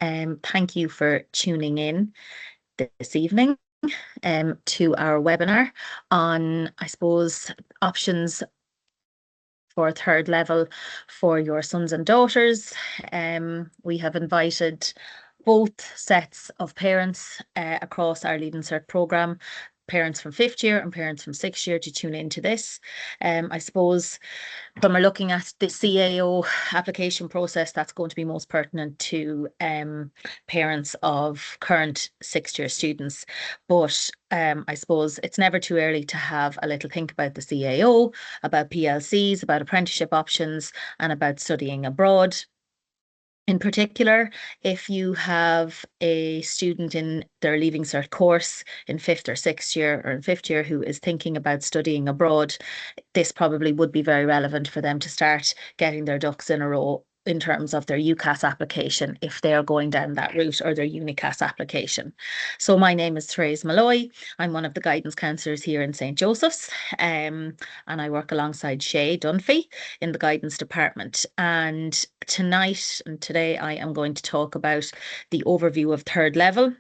Thank you for tuning in this evening to our webinar on, I suppose, options for third level for your sons and daughters. We have invited both sets of parents across our Leaving Cert programme, parents from 5th year and parents from 6th year, to tune into this. I suppose when we're looking at the CAO application process, that's going to be most pertinent to parents of current 6th year students. But I suppose it's never too early to have a little think about the CAO, about PLCs, about apprenticeship options, and about studying abroad. In particular, if you have a student in their Leaving Cert course in 5th or 6th year or in 5th year who is thinking about studying abroad, this probably would be very relevant for them to start getting their ducks in a row in terms of their UCAS application if they are going down that route, or their UNICAS application. So my name is Therese Malloy. I'm one of the guidance counsellors here in St. Joseph's, and I work alongside Shay Dunphy in the guidance department. And tonight and today I am going to talk about the overview of third level,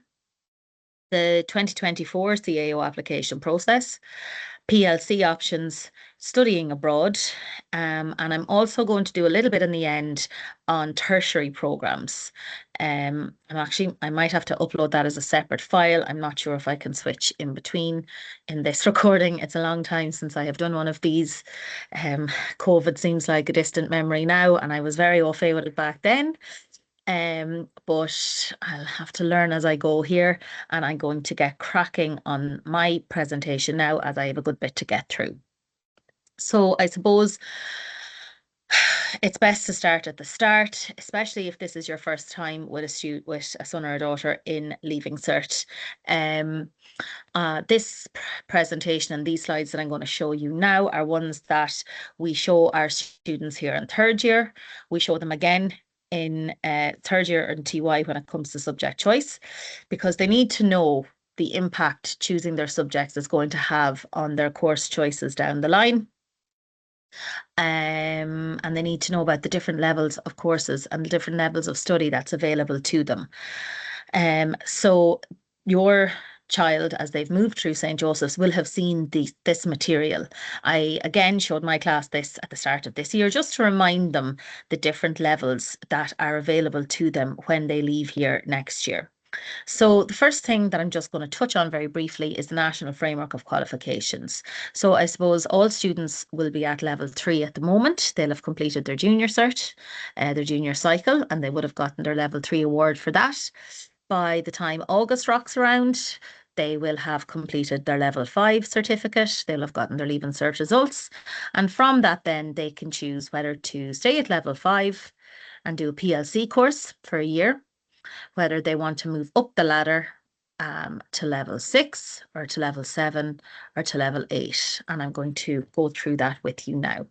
the 2024 CAO application process, PLC options, studying abroad, and I'm also going to do a little bit in the end on tertiary programs. I might have to upload that as a separate file. I'm not sure if I can switch in between in this recording. It's a long time since I have done one of these. COVID seems like a distant memory now, and I was very au fait with it back then. But I'll have to learn as I go here, and I'm going to get cracking on my presentation now, as I have a good bit to get through. So I suppose it's best to start at the start, especially if this is your first time with a son or a daughter in Leaving Cert. This presentation and these slides that I'm going to show you now are ones that we show our students here in 3rd year. We show them again in 3rd year and TY when it comes to subject choice, because they need to know the impact choosing their subjects is going to have on their course choices down the line. And they need to know about the different levels of courses and the different levels of study that's available to them. So your child, as they've moved through St. Joseph's, will have seen this material. I again showed my class this at the start of this year, just to remind them the different levels that are available to them when they leave here next year. So the first thing that I'm just going to touch on very briefly is the National Framework of Qualifications. So I suppose all students will be at level 3 at the moment. They'll have completed their junior cert, their junior cycle, and they would have gotten their level 3 award for that. By the time August rocks around, they will have completed their level 5 certificate. They'll have gotten their Leaving Cert results. And from that, then they can choose whether to stay at level 5 and do a PLC course for a year, whether they want to move up the ladder to level 6 or to level 7 or to level 8. And I'm going to go through that with you now.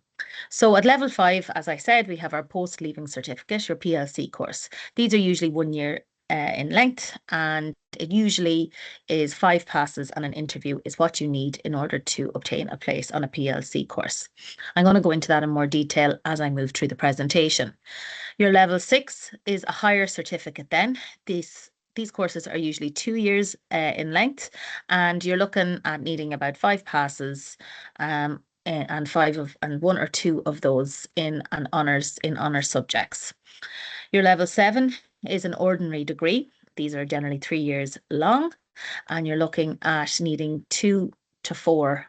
So at level 5, as I said, we have our post-leaving certificate, your PLC course. These are usually 1 year in length, and it usually is 5 passes and an interview is what you need in order to obtain a place on a PLC course. I'm going to go into that in more detail as I move through the presentation. Your level 6 is a higher certificate then. These courses are usually 2 years in length, and you're looking at needing about 5 passes and 1 or 2 of those in honours subjects. Your level 7 is an ordinary degree. These are generally 3 years long, and you're looking at needing 2 to 4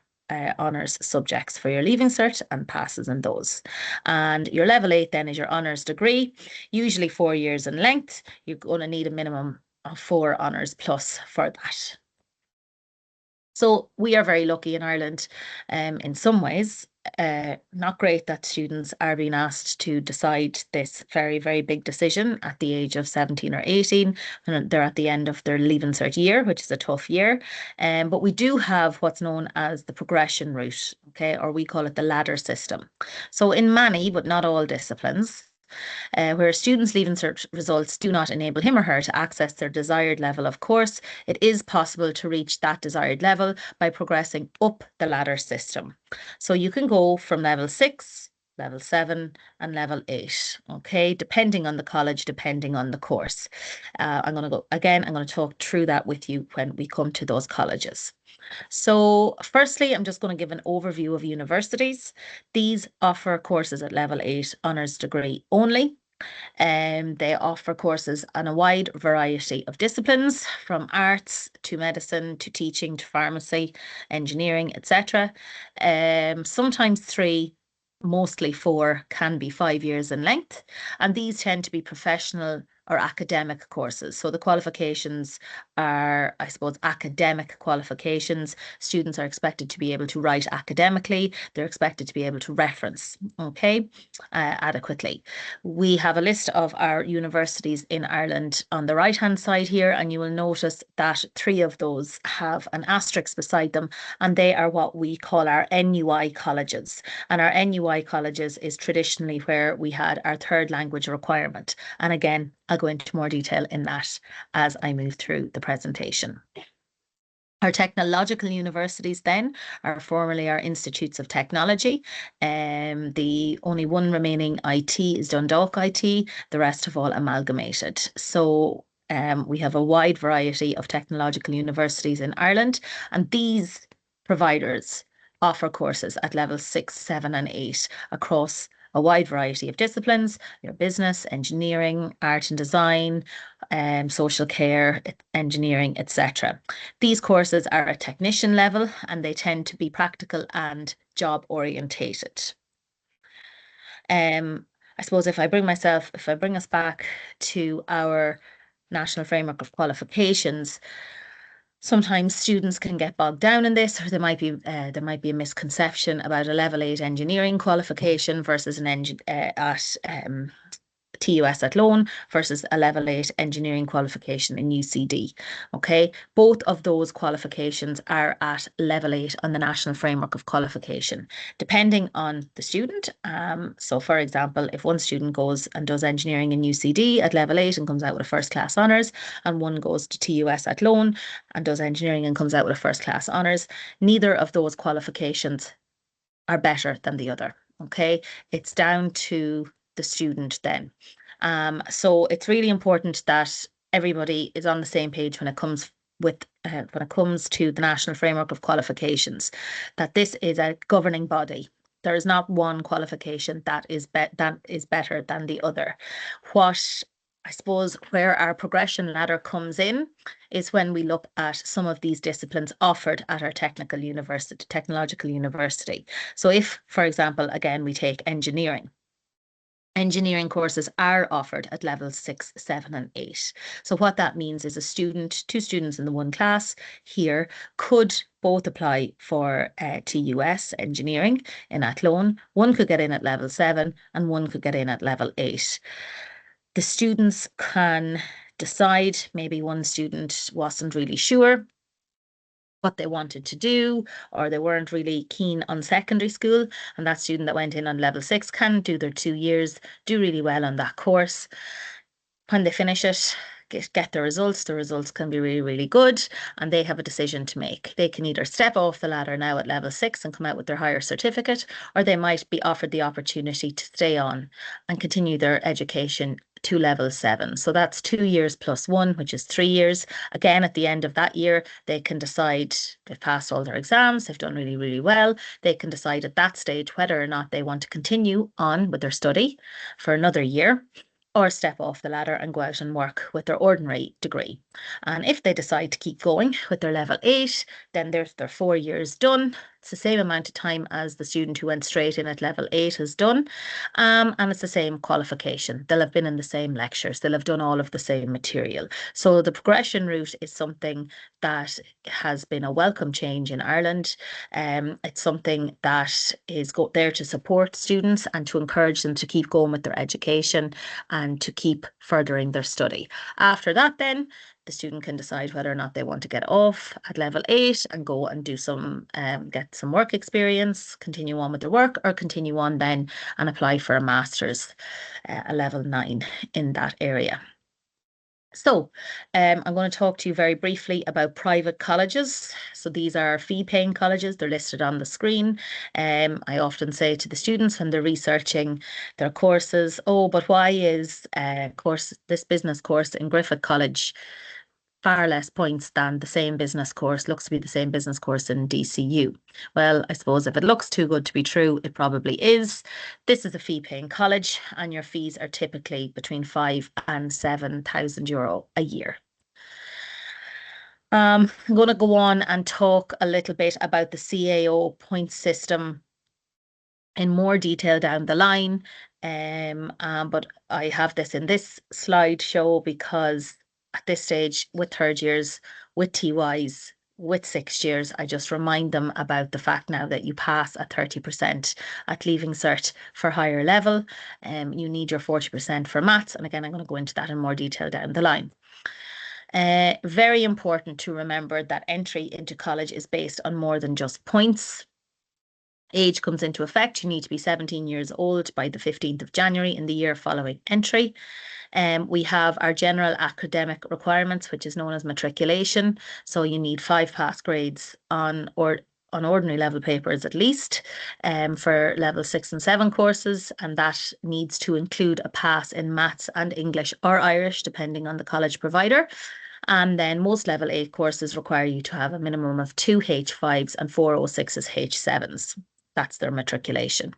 honours subjects for your Leaving Cert and passes in those. And your level 8 then is your honours degree, usually 4 years in length. You're going to need a minimum of 4 honours plus for that. So we are very lucky in Ireland in some ways. Not great that students are being asked to decide this very, very big decision at the age of 17 or 18, and they're at the end of their Leaving Cert year, which is a tough year. But we do have what's known as the progression route, okay, or we call it the ladder system. So in many, but not all disciplines, where a student's Leaving Cert results do not enable him or her to access their desired level of course, it is possible to reach that desired level by progressing up the ladder system. So you can go from level 6, level 7, and level 8, okay, depending on the college, depending on the course. I'm going to talk through that with you when we come to those colleges. So firstly, I'm just going to give an overview of universities. These offer courses at level 8 honours degree only. They offer courses on a wide variety of disciplines, from arts to medicine to teaching to pharmacy, engineering, etc. Sometimes 3, mostly 4, can be 5 years in length, and these tend to be professional or academic courses. So the qualifications are, I suppose, academic qualifications. Students are expected to be able to write academically. They're expected to be able to reference, okay, adequately. We have a list of our universities in Ireland on the right-hand side here, and you will notice that 3 of those have an asterisk beside them, and they are what we call our NUI colleges. And our NUI colleges is traditionally where we had our 3rd language requirement. And again, I'll go into more detail in that as I move through the presentation. Our technological universities then are formerly our institutes of technology. The only one remaining IT is Dundalk IT, the rest have all amalgamated. So we have a wide variety of technological universities in Ireland, and these providers offer courses at levels 6, 7 and 8 across a wide variety of disciplines, your business, engineering, art and design, social care, engineering, etc. These courses are at technician level, and they tend to be practical and job orientated. I suppose if I bring us back to our National Framework of Qualifications, sometimes students can get bogged down in this, or there might be a misconception about a level 8 engineering qualification versus an TUS Athlone versus a level 8 engineering qualification in UCD. Okay, both of those qualifications are at level 8 on the National Framework of Qualification, depending on the student. So for example, if one student goes and does engineering in UCD at level 8 and comes out with a first class honours, and one goes to TUS Athlone and does engineering and comes out with a first class honours, neither of those qualifications are better than the other. Okay, it's down to the student then. So it's really important that everybody is on the same page when it comes to the National Framework of Qualifications, that this is a governing body. There is not one qualification that is better than the other. What I suppose where our progression ladder comes in is when we look at some of these disciplines offered at our technological university. So if, for example, again, we take engineering. Engineering courses are offered at levels 6, 7 and 8. So what that means is two students in the one class here could both apply for TUS engineering in Athlone. One could get in at level 7 and one could get in at level 8. The students can decide, maybe one student wasn't really sure what they wanted to do, or they weren't really keen on secondary school, and that student that went in on level 6 can do their 2 years, do really well on that course. When they finish it, get the results can be really, really good, and they have a decision to make. They can either step off the ladder now at level 6 and come out with their higher certificate, or they might be offered the opportunity to stay on and continue their education to level 7. So that's 2 years plus 1, which is 3 years. Again, at the end of that year, they can decide they've passed all their exams, they've done really, really well. They can decide at that stage whether or not they want to continue on with their study for another year, or step off the ladder and go out and work with their ordinary degree. And if they decide to keep going with their level 8, then their 4 years done. It's the same amount of time as the student who went straight in at level 8 has done. And it's the same qualification. They'll have been in the same lectures. They'll have done all of the same material. So the progression route is something that has been a welcome change in Ireland. It's something that is there to support students and to encourage them to keep going with their education and to keep furthering their study. After that, then the student can decide whether or not they want to get off at level 8 and go and do get some work experience, continue on with their work, or continue on then and apply for a master's, a level 9 in that area. So, I'm going to talk to you very briefly about private colleges. So these are fee-paying colleges. They're listed on the screen. I often say to the students when they're researching their courses, oh, but why is this business course in Griffith College far less points than the same business course, looks to be the same business course in DCU? Well, I suppose if it looks too good to be true, it probably is. This is a fee-paying college, and your fees are typically between 5 and 7,000 euro a year. I'm going to go on and talk a little bit about the CAO point system in more detail down the line. But I have this in this slideshow because at this stage, with third years, with TYs, with sixth years, I just remind them about the fact now that you pass at 30% at Leaving Cert for higher level. You need your 40% for maths. And again, I'm going to go into that in more detail down the line. Very important to remember that entry into college is based on more than just points. Age comes into effect. You need to be 17 years old by the 15th of January in the year following entry. We have our general academic requirements, which is known as matriculation. So you need 5 pass grades on ordinary level papers at least for level 6 and 7 courses, and that needs to include a pass in maths and English or Irish, depending on the college provider. And then most level 8 courses require you to have a minimum of 2 H5s and 4 O6s H7s. That's their matriculation.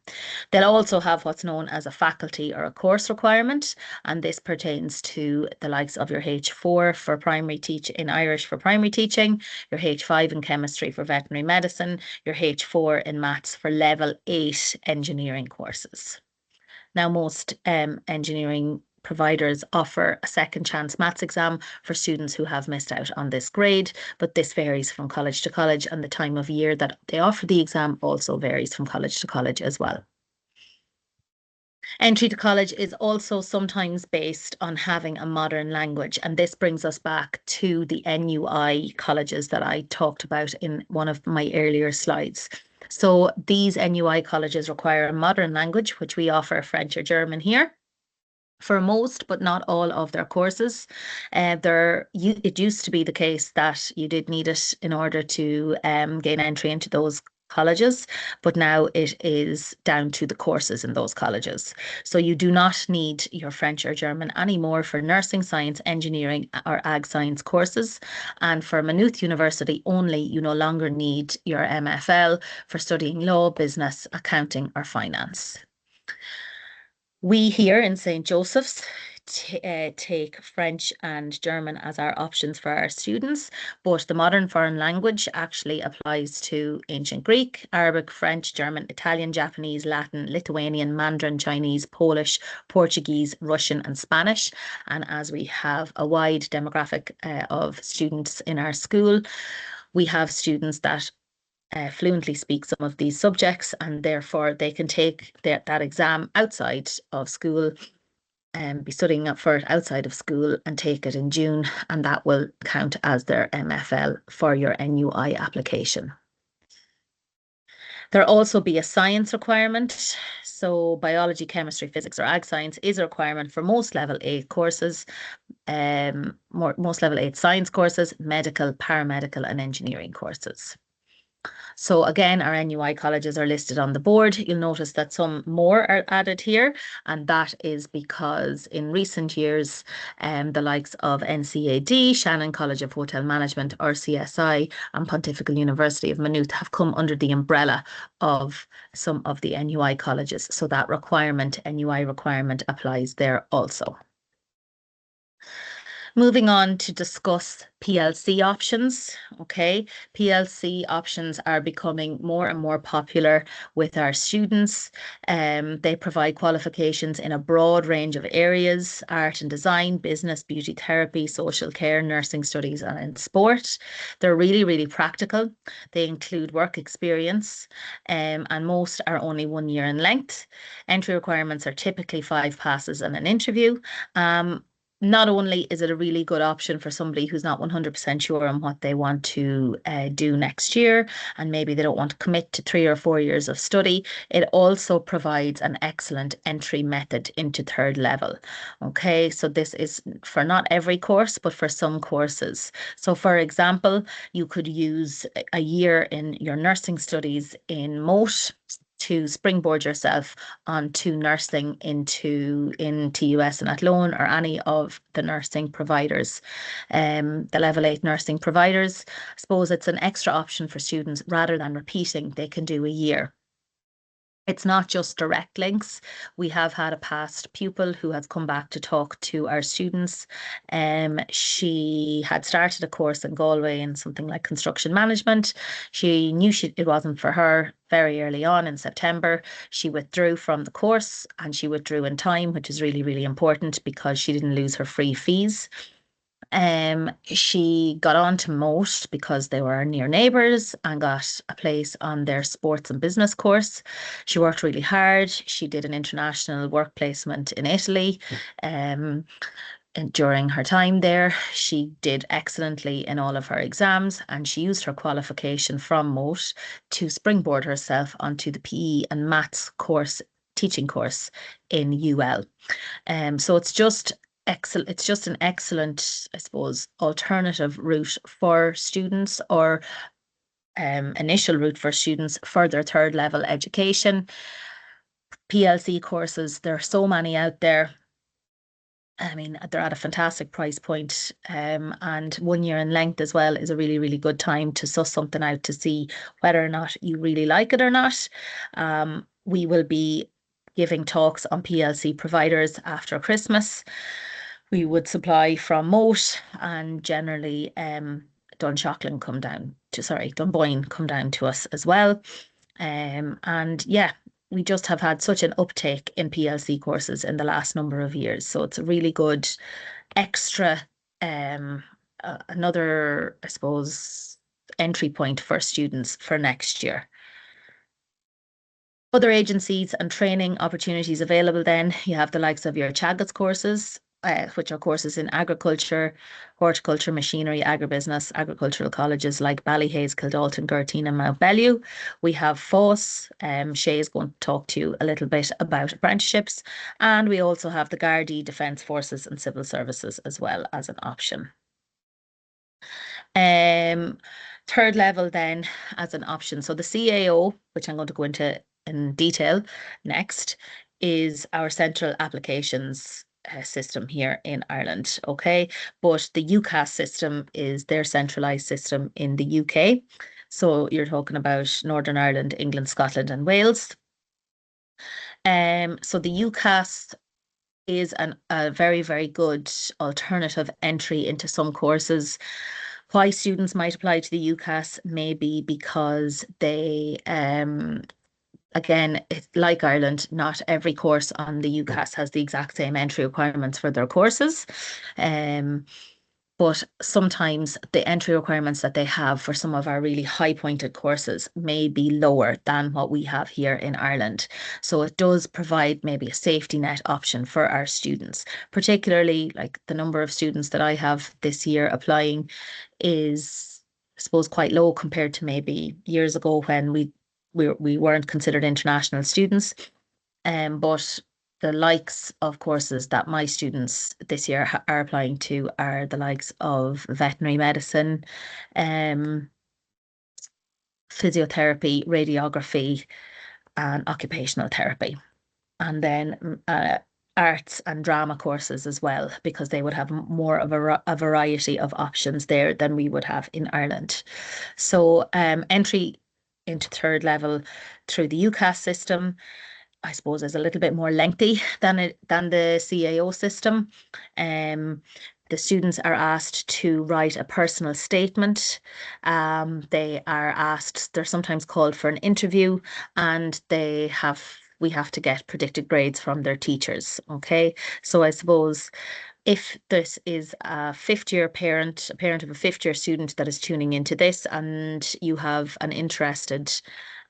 They'll also have what's known as a faculty or a course requirement, and this pertains to the likes of your H4 for primary teaching in Irish for primary teaching, your H5 in chemistry for veterinary medicine, your H4 in maths for level 8 engineering courses. Now, most engineering providers offer a second chance maths exam for students who have missed out on this grade, but this varies from college to college, and the time of year that they offer the exam also varies from college to college as well. Entry to college is also sometimes based on having a modern language, and this brings us back to the NUI colleges that I talked about in one of my earlier slides. So these NUI colleges require a modern language, which we offer French or German here for most, but not all of their courses. It used to be the case that you did need it in order to gain entry into those colleges, but now it is down to the courses in those colleges. So you do not need your French or German anymore for nursing, science, engineering, or ag science courses. And for Maynooth University only, you no longer need your MFL for studying law, business, accounting, or finance. We here in St. Joseph's take French and German as our options for our students, but the modern foreign language actually applies to ancient Greek, Arabic, French, German, Italian, Japanese, Latin, Lithuanian, Mandarin, Chinese, Polish, Portuguese, Russian, and Spanish. And as we have a wide demographic of students in our school, we have students that fluently speak some of these subjects, and therefore they can take that exam outside of school and be studying up for it outside of school and take it in June, and that will count as their MFL for your NUI application. There'll also be a science requirement. So biology, chemistry, physics, or ag science is a requirement for most level 8 courses, most level 8 science courses, medical, paramedical, and engineering courses. So again, our NUI colleges are listed on the board. You'll notice that some more are added here, and that is because in recent years, the likes of NCAD, Shannon College of Hotel Management, RCSI, and Pontifical University of Maynooth have come under the umbrella of some of the NUI colleges. So that NUI requirement applies there also. Moving on to discuss PLC options. Okay, PLC options are becoming more and more popular with our students. They provide qualifications in a broad range of areas: art and design, business, beauty therapy, social care, nursing studies, and in sport. They're really, really practical. They include work experience, and most are only 1 year in length. Entry requirements are typically 5 passes and an interview. not only is it a really good option for somebody who's not 100% sure on what they want to do next year, and maybe they don't want to commit to 3 or 4 years of study, it also provides an excellent entry method into third level. Okay, so this is for not every course, but for some courses. So, for example, you could use a year in your nursing studies in Moat to springboard yourself onto nursing in TUS and Athlone or any of the nursing providers, the level 8 nursing providers. I suppose it's an extra option for students rather than repeating, they can do a year. It's not just direct links. We have had a past pupil who has come back to talk to our students. She had started a course in Galway in something like construction management. She knew it wasn't for her very early on in September. She withdrew from the course, and she withdrew in time, which is really, really important because she didn't lose her free fees. She got on to Moat because they were near neighbours and got a place on their sports and business course. She worked really hard. She did an international work placement in Italy. And during her time there, she did excellently in all of her exams, and she used her qualification from Moat to springboard herself onto the PE and maths course, teaching course in UL. So it's just excellent. It's just an excellent, I suppose, alternative route for students, or initial route for students for their third level education. PLC courses, there are so many out there. I mean, they're at a fantastic price point, and 1 year in length as well is a really, really good time to suss something out to see whether or not you really like it or not. We will be giving talks on PLC providers after Christmas. We would supply from Moat, and generally Dunboyne come down to us as well. And yeah, we just have had such an uptake in PLC courses in the last number of years. So it's a really good extra, another, I suppose, entry point for students for next year. Other agencies and training opportunities available then, you have the likes of your Teagasc courses, which are courses in agriculture, horticulture, machinery, agribusiness, agricultural colleges like Ballyhaise, Kildalton, Gerteen and Mountbellew. We have FÁS. Shay is going to talk to you a little bit about apprenticeships. And we also have the Gardaí, Defence Forces and Civil Services as well as an option. Third level then as an option. So the CAO, which I'm going to go into in detail next, is our central applications system here in Ireland. Okay, but the UCAS system is their centralized system in the UK. So you're talking about Northern Ireland, England, Scotland and Wales. So the UCAS is a very, very good alternative entry into some courses. Why students might apply to the UCAS may be because they, again, it's like Ireland, not every course on the UCAS has the exact same entry requirements for their courses. But sometimes the entry requirements that they have for some of our really high pointed courses may be lower than what we have here in Ireland. So it does provide maybe a safety net option for our students, particularly like the number of students that I have this year applying is, I suppose, quite low compared to maybe years ago when we weren't considered international students. But the likes of courses that my students this year are applying to are the likes of veterinary medicine, physiotherapy, radiography, and occupational therapy. And then arts and drama courses as well, because they would have more of a variety of options there than we would have in Ireland. So entry into third level through the UCAS system, I suppose, is a little bit more lengthy than the CAO system. The students are asked to write a personal statement. They are asked, they're sometimes called for an interview, and we have to get predicted grades from their teachers. Okay, so I suppose if this is a fifth-year parent, a parent of a fifth-year student that is tuning into this, and you have an interested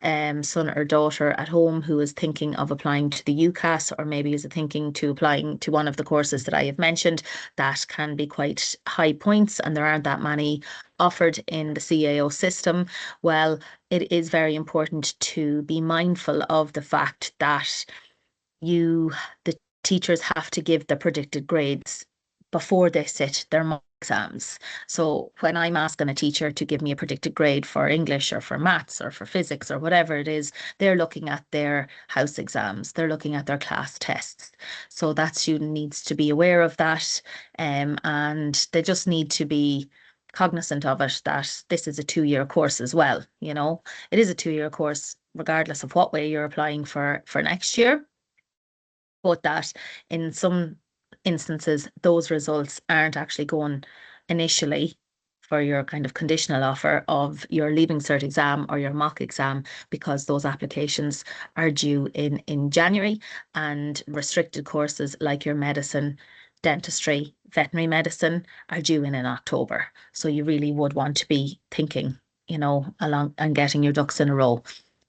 son or daughter at home who is thinking of applying to the UCAS, or maybe is thinking to applying to one of the courses that I have mentioned, that can be quite high points and there aren't that many offered in the CAO system, well, it is very important to be mindful of the fact that the teachers have to give the predicted grades before they sit their mock exams. So when I'm asking a teacher to give me a predicted grade for English or for maths or for physics or whatever it is, they're looking at their house exams, they're looking at their class tests. So that student needs to be aware of that, and they just need to be cognizant of it, that this is a 2-year course as well. You know, it is a 2-year course regardless of what way you're applying for next year, but that in some instances, those results aren't actually going initially for your kind of conditional offer of your Leaving Cert exam or your mock exam, because those applications are due in January, and restricted courses like your medicine, dentistry, veterinary medicine are due in October. So you really would want to be thinking, you know, along and getting your ducks in a row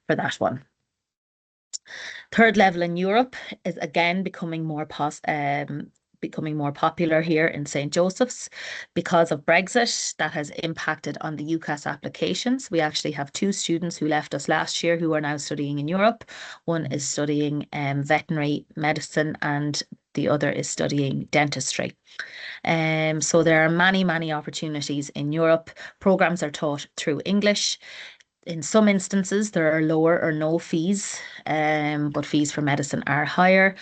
for that one. Third level in Europe is again becoming more popular here in St. Joseph's because of Brexit. That has impacted on the UCAS applications. We actually have 2 students who left us last year who are now studying in Europe. One is studying veterinary medicine and the other is studying dentistry. So there are many opportunities in Europe. Programs are taught through English. In some instances, there are lower or no fees, but fees for medicine are higher.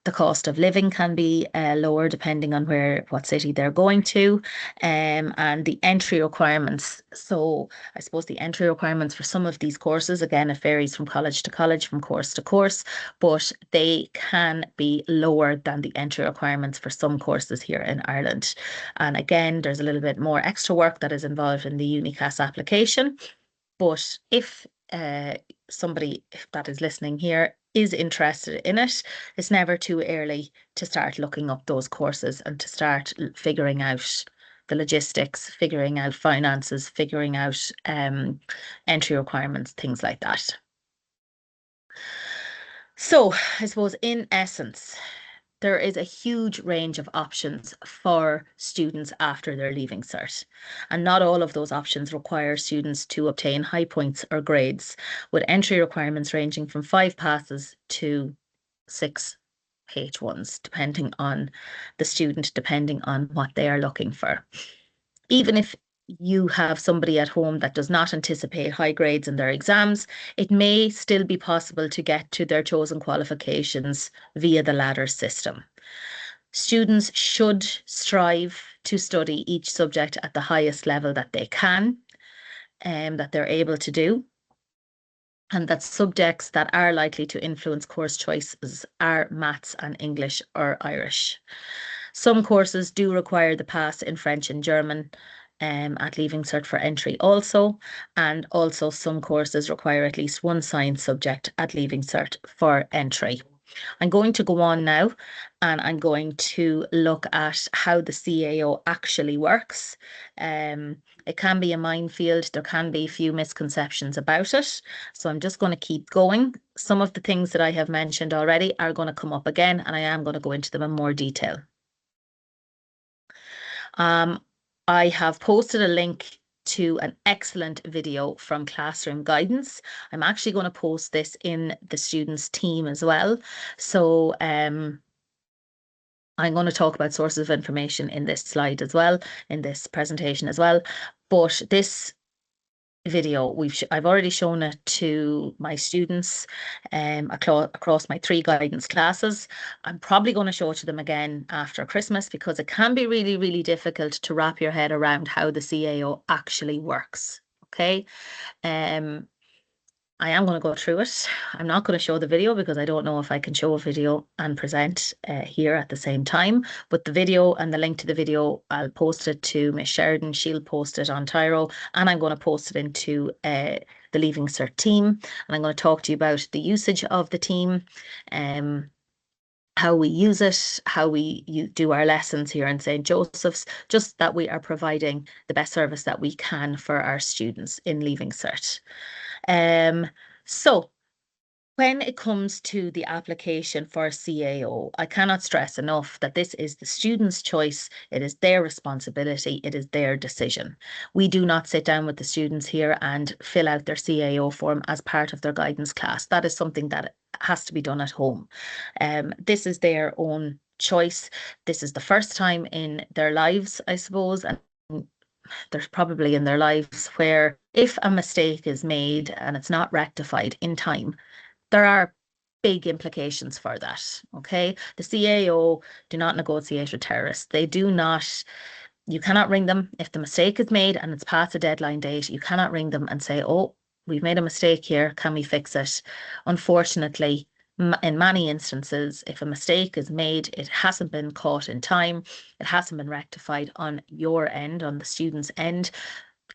The cost of living can be lower depending on what city they're going to, and the entry requirements. So I suppose the entry requirements for some of these courses, again, it varies from college to college, from course to course, but they can be lower than the entry requirements for some courses here in Ireland. And again, there's a little bit more extra work that is involved in the UniCAS application. But if somebody that is listening here is interested in it, it's never too early to start looking up those courses and to start figuring out the logistics, figuring out finances, figuring out entry requirements, things like that. So I suppose in essence, there is a huge range of options for students after their Leaving Cert. And not all of those options require students to obtain high points or grades, with entry requirements ranging from 5 passes to 6 H1s, depending on the student, depending on what they are looking for. Even if you have somebody at home that does not anticipate high grades in their exams, it may still be possible to get to their chosen qualifications via the ladder system. Students should strive to study each subject at the highest level that they can, that they're able to do, and that subjects that are likely to influence course choices are maths and English or Irish. Some courses do require the pass in French and German at Leaving Cert for entry also, and also some courses require at least one science subject at Leaving Cert for entry. I'm going to go on now and I'm going to look at how the CAO actually works. It can be a minefield. There can be a few misconceptions about it. So I'm just going to keep going. Some of the things that I have mentioned already are going to come up again, and I am going to go into them in more detail. I have posted a link to an excellent video from Classroom Guidance. I'm actually going to post this in the students' team as well. So I'm going to talk about sources of information in this slide as well, in this presentation as well. But this video, I've already shown it to my students across my 3 guidance classes. I'm probably going to show it to them again after Christmas, because it can be really difficult to wrap your head around how the CAO actually works. Okay. I am going to go through it. I'm not going to show the video because I don't know if I can show a video and present here at the same time. But the video and the link to the video, I'll post it to Miss Sheridan. She'll post it on Tyro, and I'm going to post it into the Leaving Cert team. And I'm going to talk to you about the usage of the team, how we use it, how we do our lessons here in St. Joseph's, just that we are providing the best service that we can for our students in Leaving Cert. So when it comes to the application for CAO, I cannot stress enough that this is the student's choice. It is their responsibility. It is their decision. We do not sit down with the students here and fill out their CAO form as part of their guidance class. That is something that has to be done at home. This is their own choice. This is the first time in their lives, I suppose, and there's probably in their lives where if a mistake is made and it's not rectified in time, there are big implications for that. Okay. The CAO do not negotiate with terrorists. They do not, you cannot ring them if the mistake is made and it's past the deadline date. You cannot ring them and say, oh, we've made a mistake here. Can we fix it? Unfortunately, in many instances, if a mistake is made, it hasn't been caught in time, it hasn't been rectified on your end, on the student's end,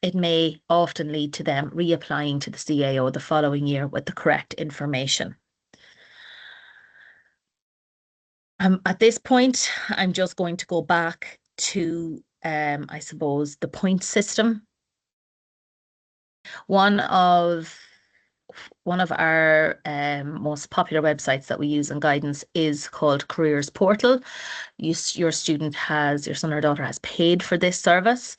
it may often lead to them reapplying to the CAO the following year with the correct information. At this point, I'm just going to go back to, I suppose, the point system. One of our most popular websites that we use in guidance is called Careers Portal. Your student has, your son or daughter has paid for this service.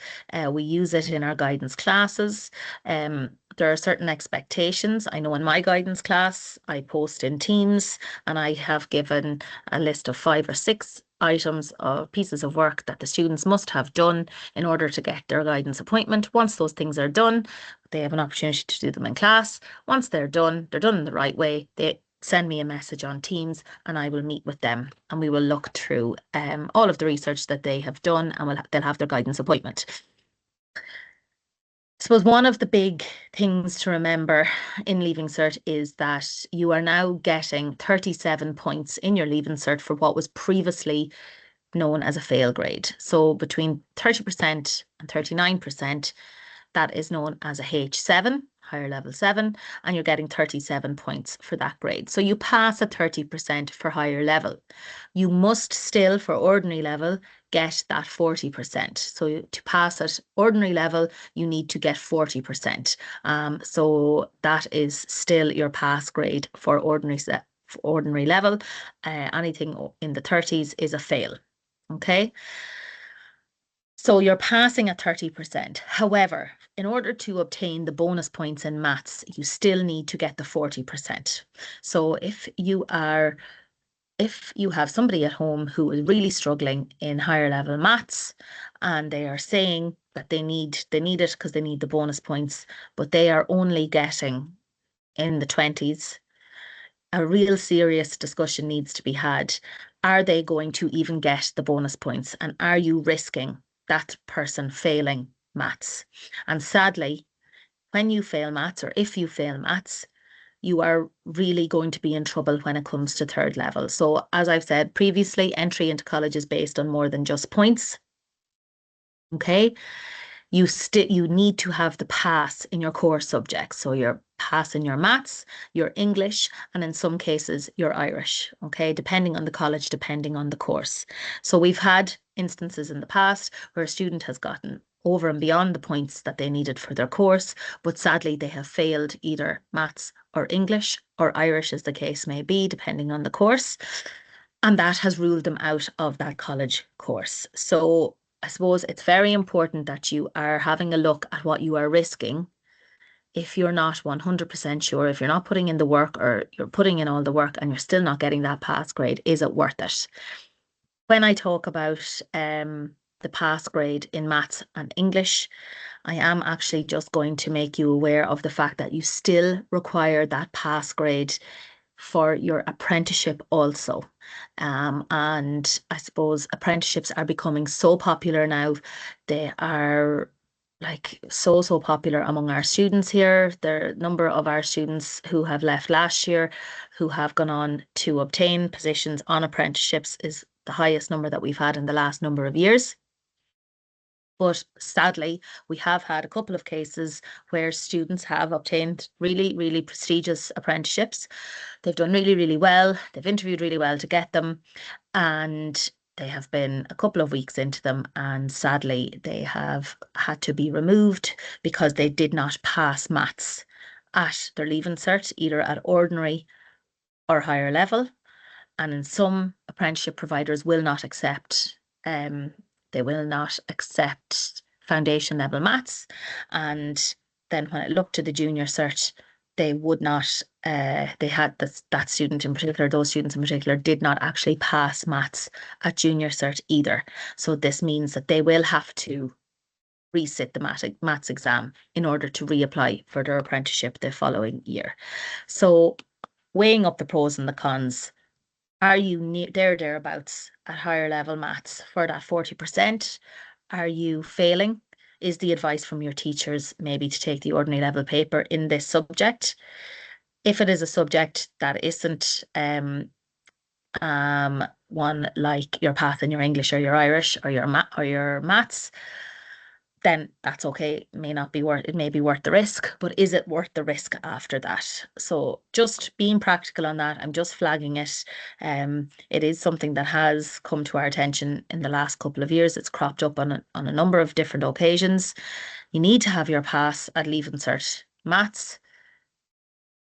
We use it in our guidance classes. There are certain expectations. I know in my guidance class, I post in Teams and I have given a list of 5 or 6 items of pieces of work that the students must have done in order to get their guidance appointment. Once those things are done, they have an opportunity to do them in class. Once they're done in the right way. They send me a message on Teams and I will meet with them and we will look through all of the research that they have done and they'll have their guidance appointment. I suppose one of the big things to remember in Leaving Cert is that you are now getting 37 points in your Leaving Cert for what was previously known as a fail grade. So between 30% and 39%, that is known as a H7, higher level 7, and you're getting 37 points for that grade. So you pass at 30% for higher level. You must still, for ordinary level, get that 40%. So to pass at ordinary level, you need to get 40%. So that is still your pass grade for ordinary level. Anything in the 30s is a fail. Okay. So you're passing at 30%. However, in order to obtain the bonus points in maths, you still need to get the 40%. So if you have somebody at home who is really struggling in higher level maths and they are saying that they need it because they need the bonus points, but they are only getting in the 20s, a real serious discussion needs to be had. Are they going to even get the bonus points? And are you risking that person failing maths? And sadly, when you fail maths or if you fail maths, you are really going to be in trouble when it comes to third level. So as I've said previously, entry into college is based on more than just points. Okay. You need to have the pass in your core subjects. So you're passing your maths, your English, and in some cases your Irish, okay, depending on the college, depending on the course. So we've had instances in the past where a student has gotten over and beyond the points that they needed for their course, but sadly they have failed either maths or English or Irish as the case may be, depending on the course. And that has ruled them out of that college course. So I suppose it's very important that you are having a look at what you are risking. If you're not 100% sure, if you're not putting in the work or you're putting in all the work and you're still not getting that pass grade, is it worth it? When I talk about the pass grade in maths and English, I am actually just going to make you aware of the fact that you still require that pass grade for your apprenticeship also. And I suppose apprenticeships are becoming so popular now. They are like so popular among our students here. The number of our students who have left last year, who have gone on to obtain positions on apprenticeships is the highest number that we've had in the last number of years. But sadly, we have had a couple of cases where students have obtained really, really prestigious apprenticeships. They've done really, really well. They've interviewed really well to get them. And they have been a couple of weeks into them. And sadly, they have had to be removed because they did not pass maths at their Leaving Cert, either at ordinary or higher level. And in some, apprenticeship providers will not accept, they will not accept foundation level maths. And then when I looked to the junior cert, they would not, they had that student in particular, those students in particular, did not actually pass maths at junior cert either. So this means that they will have to resit the maths exam in order to reapply for their apprenticeship the following year. So weighing up the pros and the cons, are you near thereabouts at higher level maths for that 40%? Are you failing? Is the advice from your teachers maybe to take the ordinary level paper in this subject? If it is a subject that isn't one like your Path and your English or your Irish or your maths, then that's okay. It may be worth the risk, but is it worth the risk after that? So just being practical on that, I'm just flagging it. It is something that has come to our attention in the last couple of years. It's cropped up on a number of different occasions. You need to have your pass at Leaving Cert maths.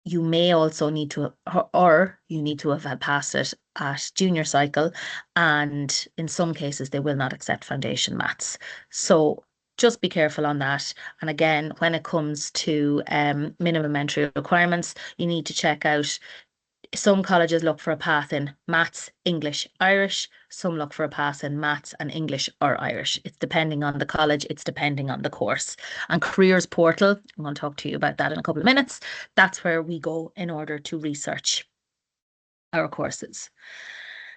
You may also need to, or you need to have had passed it at junior cycle, and in some cases they will not accept foundation maths. So just be careful on that. And again, when it comes to minimum entry requirements, you need to check out. Some colleges look for a path in maths, English, Irish. Some look for a pass in maths and English or Irish. It's depending on the college, it's depending on the course. And Careers Portal, I'm going to talk to you about that in a couple of minutes. That's where we go in order to research our courses.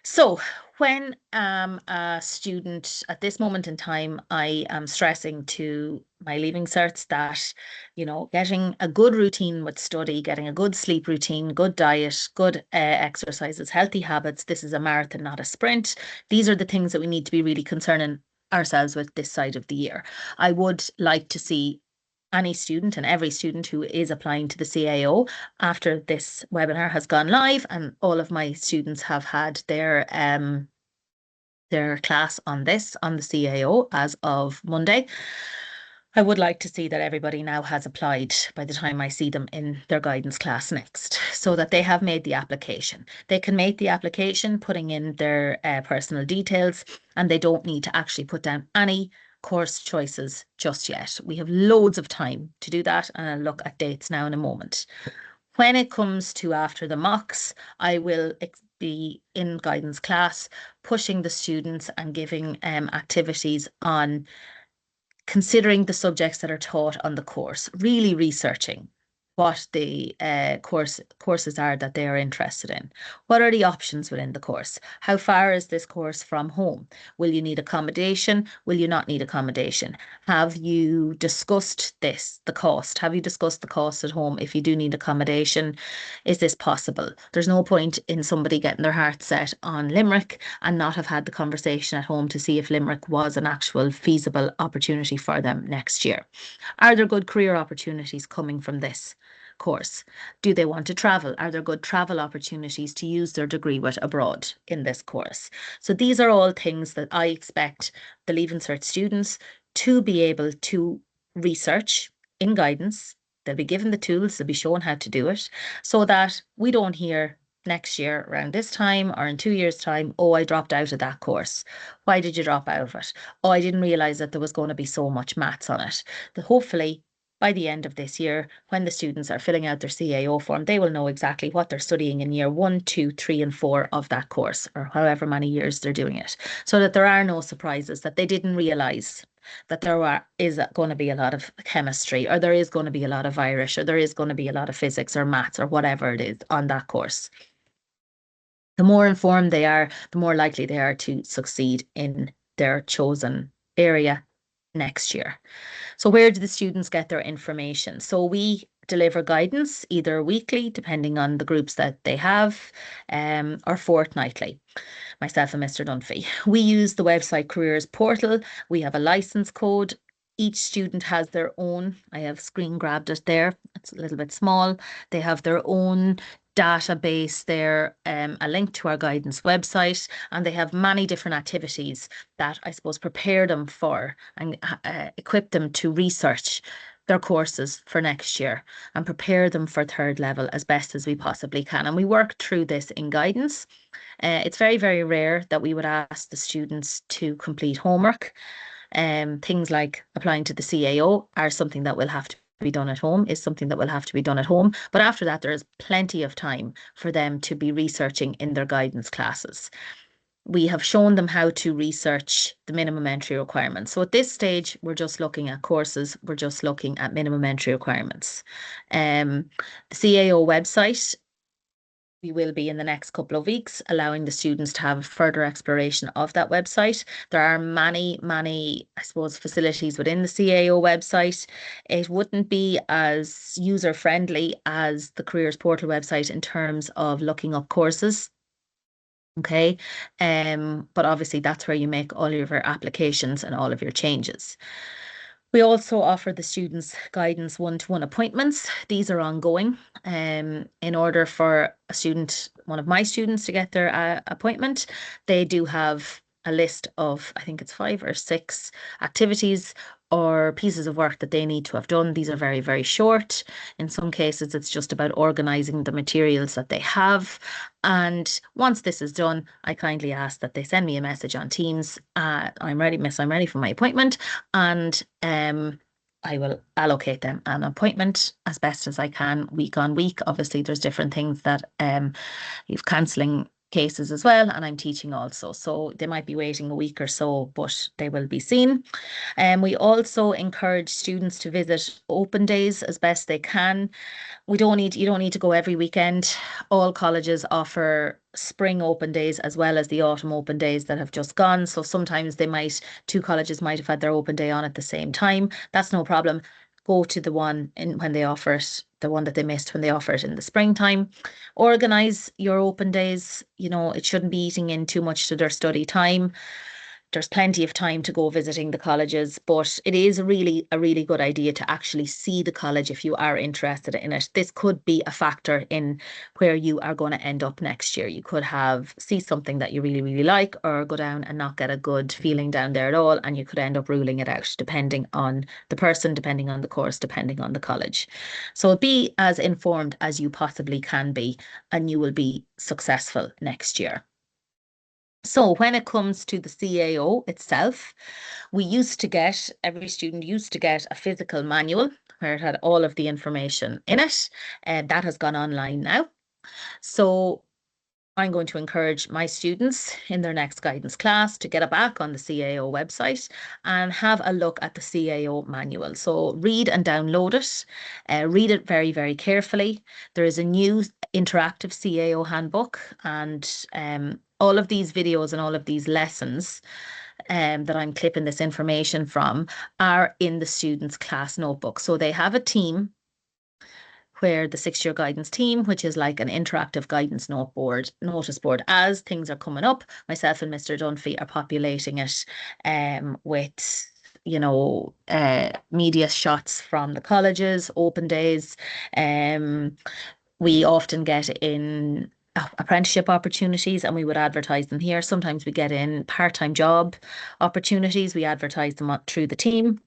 So when a student at this moment in time, I am stressing to my Leaving Certs that, getting a good routine with study, getting a good sleep routine, good diet, good exercises, healthy habits. This is a marathon, not a sprint. These are the things that we need to be really concerning ourselves with this side of the year. I would like to see any student and every student who is applying to the CAO after this webinar has gone live and all of my students have had their class on the CAO as of Monday. I would like to see that everybody now has applied by the time I see them in their guidance class next, so that they have made the application. They can make the application putting in their personal details, and they don't need to actually put down any course choices just yet. We have loads of time to do that, and I'll look at dates now in a moment. When it comes to after the mocks, I will be in guidance class, pushing the students and giving activities on considering the subjects that are taught on the course, really researching what the courses are that they are interested in. What are the options within the course? How far is this course from home? Will you need accommodation? Will you not need accommodation? Have you discussed the cost? Have you discussed the cost at home if you do need accommodation? Is this possible? There's no point in somebody getting their heart set on Limerick and not have had the conversation at home to see if Limerick was an actual feasible opportunity for them next year. Are there good career opportunities coming from this course? Do they want to travel? Are there good travel opportunities to use their degree with abroad in this course? So these are all things that I expect the Leaving Cert students to be able to research in guidance. They'll be given the tools, they'll be shown how to do it, so that we don't hear next year around this time or in 2 years' time, oh, I dropped out of that course. Why did you drop out of it? Oh, I didn't realise that there was going to be so much maths on it. Hopefully, by the end of this year, when the students are filling out their CAO form, they will know exactly what they're studying in year 1, 2, 3, and 4 of that course, or however many years they're doing it, so that there are no surprises, that they didn't realise that is going to be a lot of chemistry, or there is going to be a lot of Irish, or there is going to be a lot of physics or maths, or whatever it is on that course. The more informed they are, the more likely they are to succeed in their chosen area next year. So where do the students get their information? So we deliver guidance either weekly, depending on the groups that they have, or fortnightly, myself and Mr. Dunphy. We use the website Careers Portal. We have a license code. Each student has their own. I have screen grabbed it there. It's a little bit small. They have their own database there, a link to our guidance website, and they have many different activities that I suppose prepare them for and equip them to research their courses for next year and prepare them for third level as best as we possibly can. And we work through this in guidance. It's very, very rare that we would ask the students to complete homework. Things like applying to the CAO are something that will have to be done at home, is something that will have to be done at home. But after that, there is plenty of time for them to be researching in their guidance classes. We have shown them how to research the minimum entry requirements. So at this stage, we're just looking at courses, we're just looking at minimum entry requirements. The CAO website, we will be in the next couple of weeks allowing the students to have further exploration of that website. There are many, I suppose, facilities within the CAO website. It wouldn't be as user-friendly as the Careers Portal website in terms of looking up courses. Okay, but obviously that's where you make all of your applications and all of your changes. We also offer the students guidance one-to-one appointments. These are ongoing. In order for a student, one of my students, to get their appointment, they do have a list of, I think it's 5 or 6 activities or pieces of work that they need to have done. These are very, very short. In some cases, it's just about organising the materials that they have. And once this is done, I kindly ask that they send me a message on Teams. I'm ready, miss, I'm ready for my appointment. And I will allocate them an appointment as best as I can week on week. Obviously, there's different things that you've cancelling cases as well, and I'm teaching also. So they might be waiting a week or so, but they will be seen. And we also encourage students to visit open days as best they can. You don't need to go every weekend. All colleges offer spring open days as well as the autumn open days that have just gone. So sometimes two colleges might have had their open day on at the same time. That's no problem. Go to the one when they offer it, the one that they missed when they offer it in the springtime. Organise your open days. It shouldn't be eating in too much to their study time. There's plenty of time to go visiting the colleges, but it is a really good idea to actually see the college if you are interested in it. This could be a factor in where you are going to end up next year. You could see something that you really, really like, or go down and not get a good feeling down there at all, and you could end up ruling it out depending on the person, depending on the course, depending on the college. So be as informed as you possibly can be, and you will be successful next year. So when it comes to the CAO itself, every student used to get a physical manual where it had all of the information in it, and that has gone online now. So I'm going to encourage my students in their next guidance class to get back on the CAO website and have a look at the CAO manual. So read and download it, read it very, very carefully. There is a new interactive CAO handbook, and all of these videos and all of these lessons that I'm clipping this information from are in the students' class notebook. So they have a team where the 6-year guidance team, which is like an interactive guidance notice board, as things are coming up, myself and Mr. Dunphy are populating it with media shots from the colleges, open days. We often get in apprenticeship opportunities and we would advertise them here. Sometimes we get in part-time job opportunities. We advertise them through the team.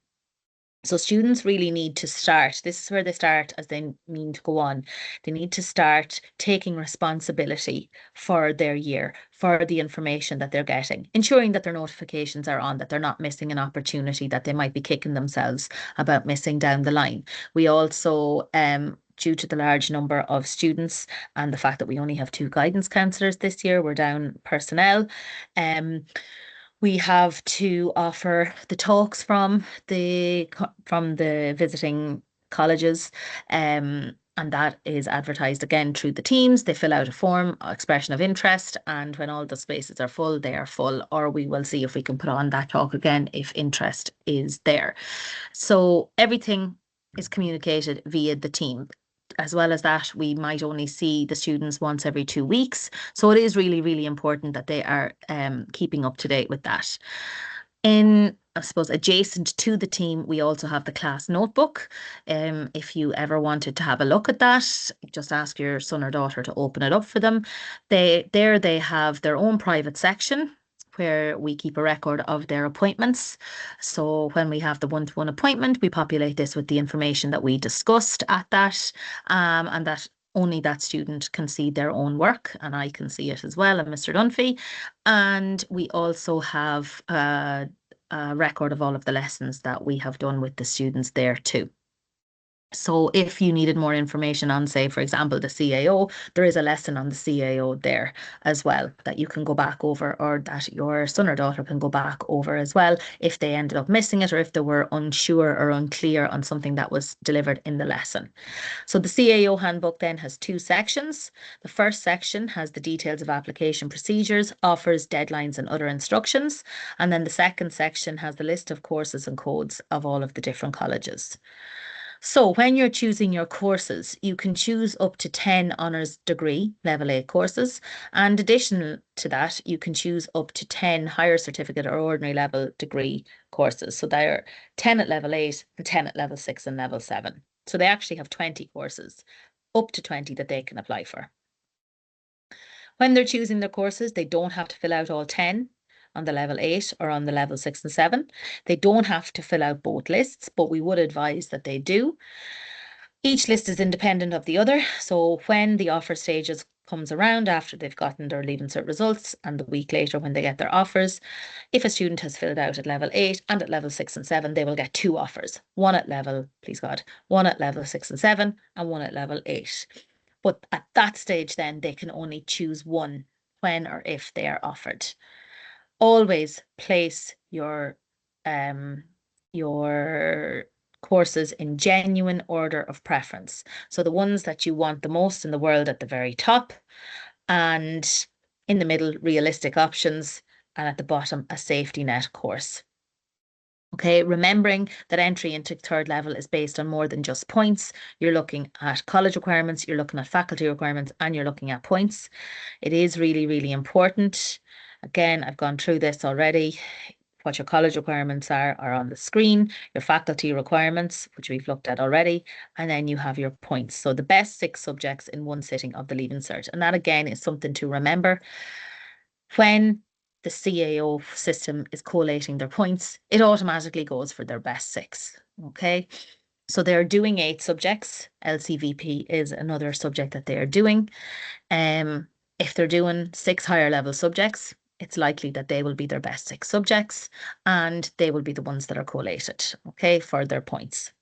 So students really need to start. This is where they start as they mean to go on. They need to start taking responsibility for their year, for the information that they're getting, ensuring that their notifications are on, that they're not missing an opportunity that they might be kicking themselves about missing down the line. We also, due to the large number of students and the fact that we only have 2 guidance counsellors this year, we're down personnel. We have to offer the talks from the visiting colleges, and that is advertised again through the teams. They fill out a form, expression of interest, and when all the spaces are full, they are full, or we will see if we can put on that talk again if interest is there. So everything is communicated via the team. As well as that, we might only see the students once every 2 weeks. So it is really, really important that they are keeping up to date with that. I suppose, adjacent to the team, we also have the class notebook. If you ever wanted to have a look at that, just ask your son or daughter to open it up for them. They have their own private section where we keep a record of their appointments. So when we have the one-to-one appointment, we populate this with the information that we discussed at that, and that only that student can see their own work, and I can see it as well, and Mr. Dunphy. And we also have a record of all of the lessons that we have done with the students there too. So if you needed more information on, say, for example, the CAO, there is a lesson on the CAO there as well that you can go back over, or that your son or daughter can go back over as well if they ended up missing it, or if they were unsure or unclear on something that was delivered in the lesson. So the CAO handbook then has 2 sections. The first section has the details of application procedures, offers, deadlines, and other instructions. And then the second section has the list of courses and codes of all of the different colleges. So when you're choosing your courses, you can choose up to 10 honours degree level 8 courses. And additional to that, you can choose up to 10 higher certificate or ordinary level degree courses. So they're 10 at level 8 and 10 at level 6 and level 7. So they actually have 20 courses, up to 20 that they can apply for. When they're choosing their courses, they don't have to fill out all 10 on the level 8 or on the level 6 and 7. They don't have to fill out both lists, but we would advise that they do. Each list is independent of the other. So when the offer stages comes around after they've gotten their Leaving Cert results and the week later when they get their offers, if a student has filled out at level 8 and at level 6 and 7, they will get 2 offers. One at level, please God, one at level 6 and 7 and one at level 8. But at that stage then they can only choose one when or if they are offered. Always place your courses in genuine order of preference. So the ones that you want the most in the world at the very top, and in the middle, realistic options, and at the bottom, a safety net course. Okay, remembering that entry into 3rd level is based on more than just points. You're looking at college requirements, you're looking at faculty requirements, and you're looking at points. It is really, really important. Again, I've gone through this already. What your college requirements are on the screen, your faculty requirements, which we've looked at already, and then you have your points. So the best 6 subjects in one sitting of the Leaving Cert. And that again is something to remember. When the CAO system is collating their points, it automatically goes for their best 6. Okay. So they're doing 8 subjects. LCVP is another subject that they are doing. If they're doing 6 higher level subjects, it's likely that they will be their best 6 subjects and they will be the ones that are collated, okay, for their points.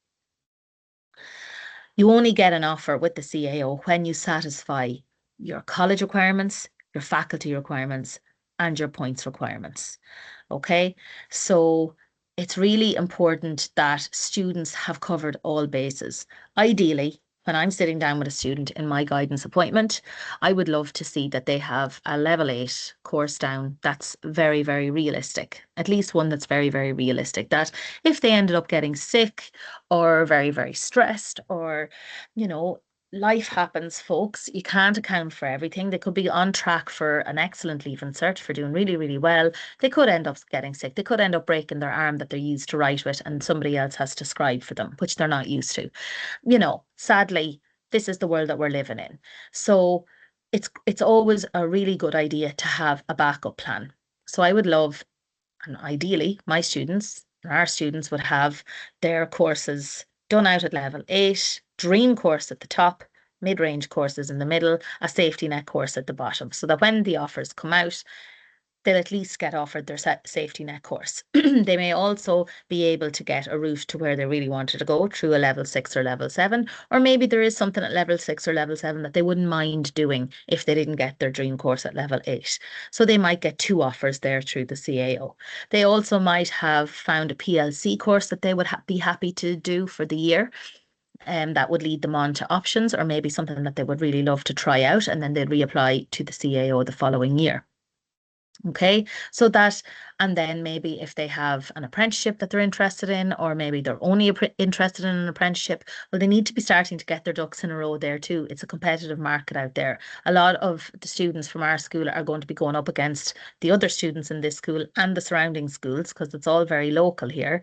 You only get an offer with the CAO when you satisfy your college requirements, your faculty requirements, and your points requirements, okay? So it's really important that students have covered all bases. Ideally, when I'm sitting down with a student in my guidance appointment, I would love to see that they have a level 8 course down that's very, very realistic, at least one that's very, very realistic, that if they ended up getting sick or very, very stressed or, you know, life happens, folks. You can't account for everything. They could be on track for an excellent Leaving Cert, for doing really, really well. They could end up getting sick. They could end up breaking their arm that they're used to write with and somebody else has to scribe for them, which they're not used to. You know, sadly, this is the world that we're living in. So it's always a really good idea to have a backup plan. So I would love, and ideally, my students and our students would have their courses done out at level 8, dream course at the top, mid-range courses in the middle, a safety net course at the bottom, so that when the offers come out, they'll at least get offered their safety net course. They may also be able to get a route to where they really wanted to go through a level 6 or level 7, or maybe there is something at level 6 or level 7 that they wouldn't mind doing if they didn't get their dream course at level 8. So they might get 2 offers there through the CAO. They also might have found a PLC course that they would be happy to do for the year. And that would lead them on to options, or maybe something that they would really love to try out, and then they'd reapply to the CAO the following year. Okay, so that, and then maybe if they have an apprenticeship that they're interested in, or maybe they're only interested in an apprenticeship, well, they need to be starting to get their ducks in a row there too. It's a competitive market out there. A lot of the students from our school are going to be going up against the other students in this school and the surrounding schools, because it's all very local here,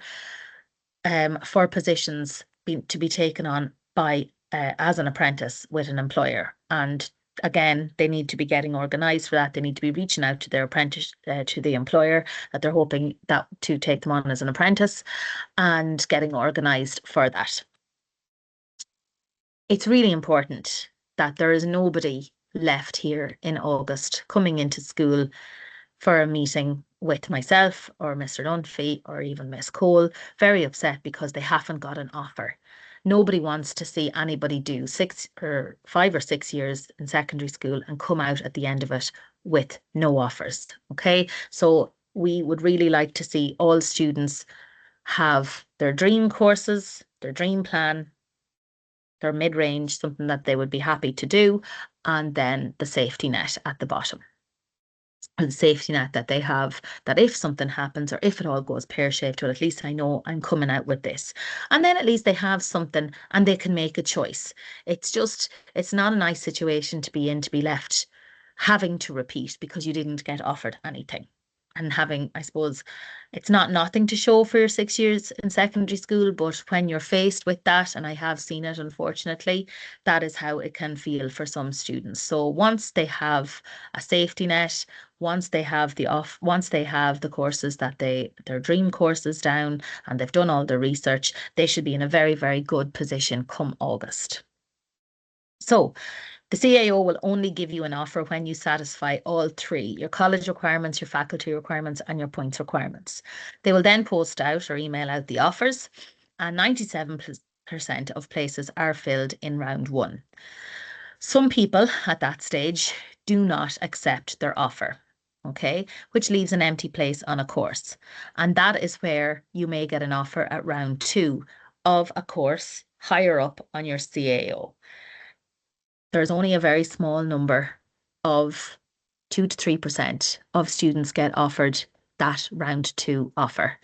for positions to be taken on by as an apprentice with an employer. And again, they need to be getting organized for that. They need to be reaching out to their apprentice, to the employer that they're hoping that to take them on as an apprentice, and getting organized for that. It's really important that there is nobody left here in August coming into school for a meeting with myself or Mr. Dunphy or even Miss Cole, very upset because they haven't got an offer. Nobody wants to see anybody do 5 or 6 years in secondary school and come out at the end of it with no offers. Okay, so we would really like to see all students have their dream courses, their dream plan, their mid-range, something that they would be happy to do, and then the safety net at the bottom. And the safety net that they have, that if something happens or if it all goes pear-shaped, well, at least I know I'm coming out with this. And then at least they have something and they can make a choice. It's not a nice situation to be in, to be left having to repeat because you didn't get offered anything. And having, I suppose, it's not nothing to show for your 6 years in secondary school, but when you're faced with that, and I have seen it, unfortunately, that is how it can feel for some students. So once they have a safety net, once they have the courses that their dream courses down, and they've done all the research, they should be in a very, very good position come August. So the CAO will only give you an offer when you satisfy all three: your college requirements, your faculty requirements, and your points requirements. They will then post out or email out the offers, and 97% of places are filled in round one. Some people at that stage do not accept their offer, okay, which leaves an empty place on a course. And that is where you may get an offer at round two of a course higher up on your CAO. There's only a very small number of 2 to 3% of students get offered that round two offer.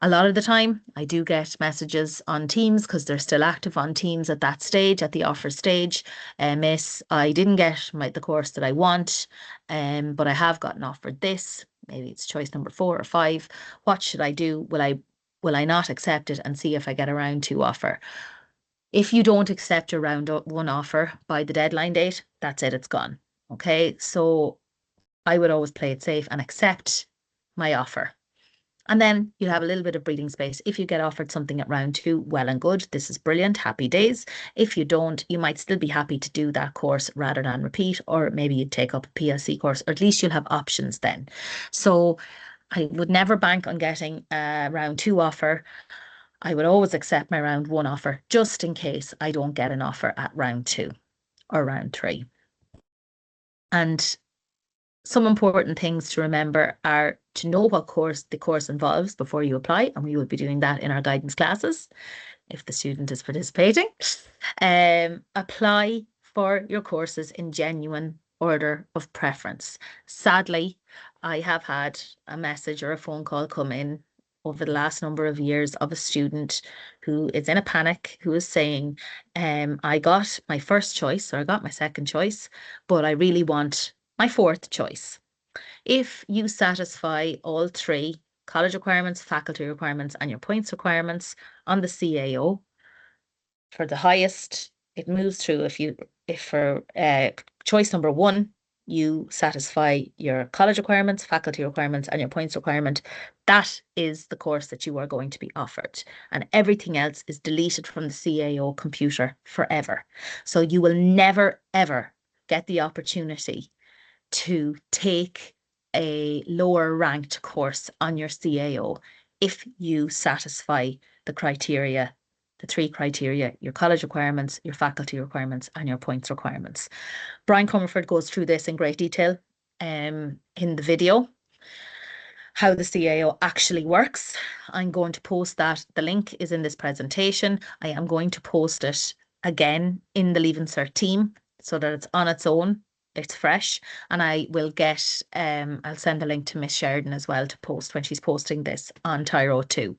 A lot of the time, I do get messages on Teams because they're still active on Teams at that stage, at the offer stage. Miss, I didn't get the course that I want, but I have gotten offered this. Maybe it's choice number 4 or 5. What should I do? Will I not accept it and see if I get a round two offer? If you don't accept your round one offer by the deadline date, that's it, it's gone. Okay, so I would always play it safe and accept my offer. And then you'll have a little bit of breathing space. If you get offered something at round two, well and good. This is brilliant. Happy days. If you don't, you might still be happy to do that course rather than repeat, or maybe you take up a PLC course, or at least you'll have options then. So I would never bank on getting a round two offer. I would always accept my round one offer just in case I don't get an offer at round two or round three. And some important things to remember are to know what course the course involves before you apply, and we will be doing that in our guidance classes if the student is participating. Apply for your courses in genuine order of preference. Sadly, I have had a message or a phone call come in over the last number of years of a student who is in a panic, who is saying, I got my first choice or I got my second choice, but I really want my fourth choice. If you satisfy all three college requirements, faculty requirements, and your points requirements on the CAO, for the highest, it moves through. If for choice number 1, you satisfy your college requirements, faculty requirements, and your points requirement, that is the course that you are going to be offered. And everything else is deleted from the CAO computer forever. So you will never, ever get the opportunity to take a lower ranked course on your CAO if you satisfy the criteria, the 3 criteria: your college requirements, your faculty requirements, and your points requirements. Brian Comerford goes through this in great detail in the video, how the CAO actually works. I'm going to post that. The link is in this presentation. I am going to post it again in the Leaving Cert team so that it's on its own. It's fresh, and I will get, I'll send the link to Miss Sheridan as well to post when she's posting this on Tyro 2.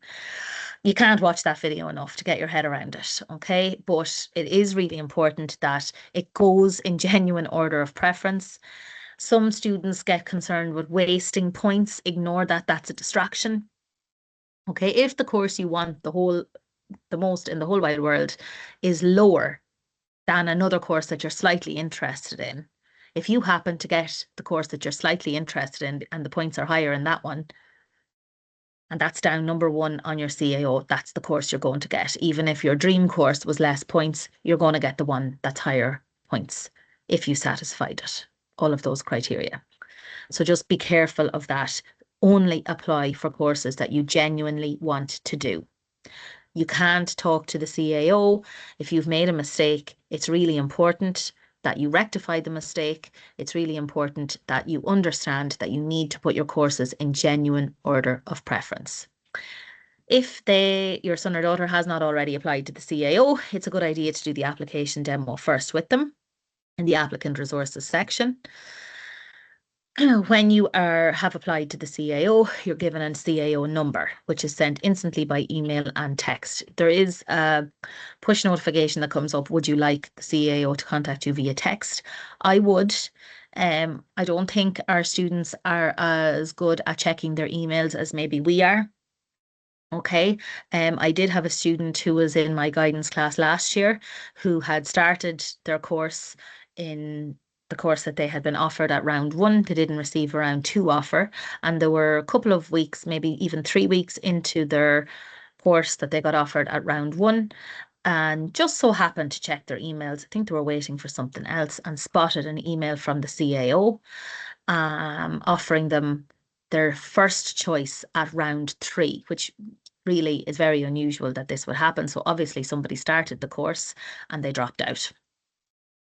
You can't watch that video enough to get your head around it, okay? But it is really important that it goes in genuine order of preference. Some students get concerned with wasting points. Ignore that, that's a distraction. Okay, if the course you want the most in the whole wide world is lower than another course that you're slightly interested in. If you happen to get the course that you're slightly interested in and the points are higher in that one, and that's down number one on your CAO, that's the course you're going to get. Even if your dream course was less points, you're going to get the one that's higher points if you satisfied it, all of those criteria. So just be careful of that. Only apply for courses that you genuinely want to do. You can't talk to the CAO if you've made a mistake. It's really important that you rectify the mistake. It's really important that you understand that you need to put your courses in genuine order of preference. If your son or daughter has not already applied to the CAO, it's a good idea to do the application demo first with them in the applicant resources section. When you have applied to the CAO, you're given a CAO number, which is sent instantly by email and text. There is a push notification that comes up. Would you like the CAO to contact you via text? I would. I don't think our students are as good at checking their emails as maybe we are. Okay. I did have a student who was in my guidance class last year who had started their course in the course that they had been offered at round one. They didn't receive a round two offer. And there were a couple of weeks, maybe even 3 weeks into their course that they got offered at round one. And just so happened to check their emails. I think they were waiting for something else and spotted an email from the CAO offering them their first choice at round three, which really is very unusual that this would happen. So obviously somebody started the course and they dropped out,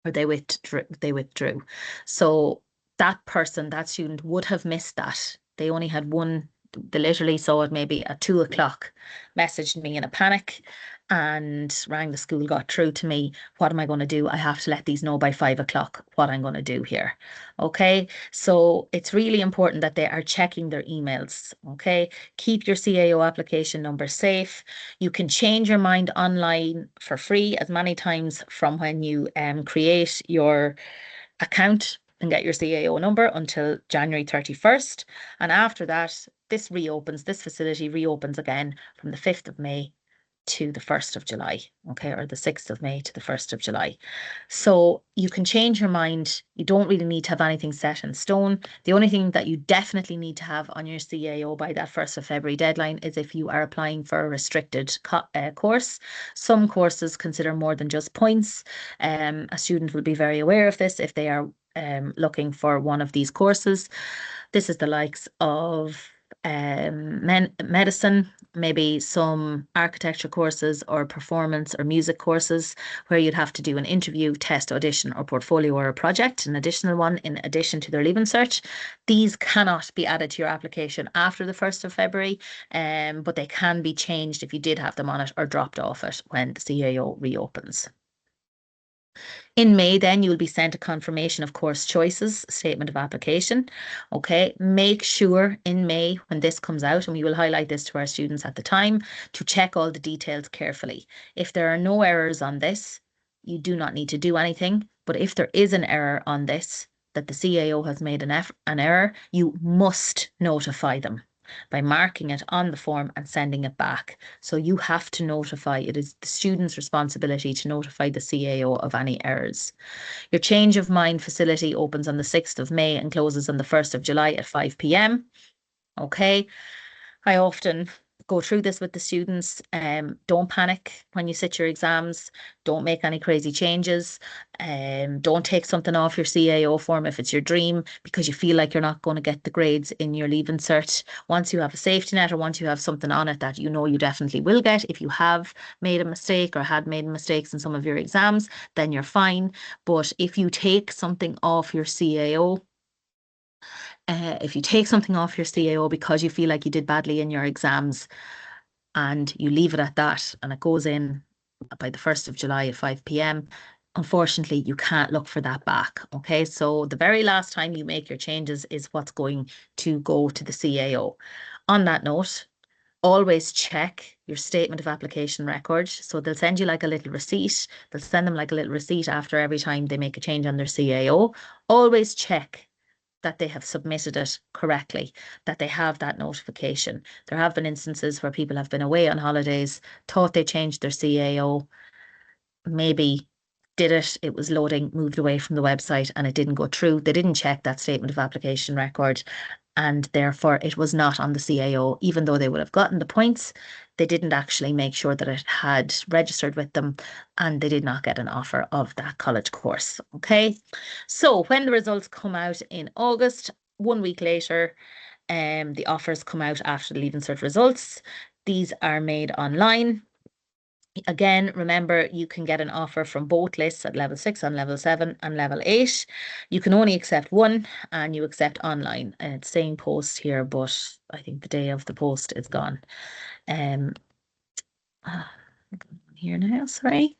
or they withdrew. So that person, that student would have missed that. They only had one. They literally saw it maybe at 2 o'clock, messaged me in a panic and rang the school, got through to me. What am I going to do? I have to let these know by 5 o'clock what I'm going to do here. Okay. So it's really important that they are checking their emails. Okay. Keep your CAO application number safe. You can change your mind online for free as many times from when you create your account and get your CAO number until January 31st. And after that, this facility reopens again from the 5th of May to the 1st of July, okay, or the 6th of May to the 1st of July. So you can change your mind. You don't really need to have anything set in stone. The only thing that you definitely need to have on your CAO by that 1st of February deadline is if you are applying for a restricted course. Some courses consider more than just points. A student will be very aware of this if they are looking for one of these courses. This is the likes of medicine, maybe some architecture courses or performance or music courses where you'd have to do an interview, test, audition or portfolio or a project, an additional one in addition to their Leaving Cert. These cannot be added to your application after the 1st of February, but they can be changed if you did have them on it or dropped off it when the CAO reopens. In May, then you will be sent a confirmation of course choices, statement of application. Okay, make sure in May when this comes out, and we will highlight this to our students at the time, to check all the details carefully. If there are no errors on this, you do not need to do anything. But if there is an error on this, that the CAO has made an error, you must notify them by marking it on the form and sending it back. So you have to notify. It is the student's responsibility to notify the CAO of any errors. Your change of mind facility opens on the 6th of May and closes on the 1st of July at 5 p.m. Okay. I often go through this with the students. Don't panic when you sit your exams. Don't make any crazy changes. Don't take something off your CAO form if it's your dream because you feel like you're not going to get the grades in your Leaving Cert. Once you have a safety net or once you have something on it that you know you definitely will get, if you have made a mistake or had made mistakes in some of your exams, then you're fine. But if you take something off your CAO, if you take something off your CAO because you feel like you did badly in your exams and you leave it at that and it goes in by the 1st of July at 5 p.m., unfortunately, you can't look for that back. Okay, so the very last time you make your changes is what's going to go to the CAO. On that note, always check your statement of application record. So they'll send you like a little receipt. They'll send them like a little receipt after every time they make a change on their CAO. Always check that they have submitted it correctly, that they have that notification. There have been instances where people have been away on holidays, thought they changed their CAO, maybe did it, it was loading, moved away from the website, and it didn't go through. They didn't check that statement of application record, and therefore it was not on the CAO. Even though they would have gotten the points, they didn't actually make sure that it had registered with them, and they did not get an offer of that college course. Okay, so when the results come out in August, 1 week later, the offers come out after the Leaving Cert results. These are made online. Again, remember, you can get an offer from both lists at level 6 and level 7 and level 8. You can only accept one, and you accept online. And it's saying post here, but I think the day of the post is gone. Um, here now, sorry.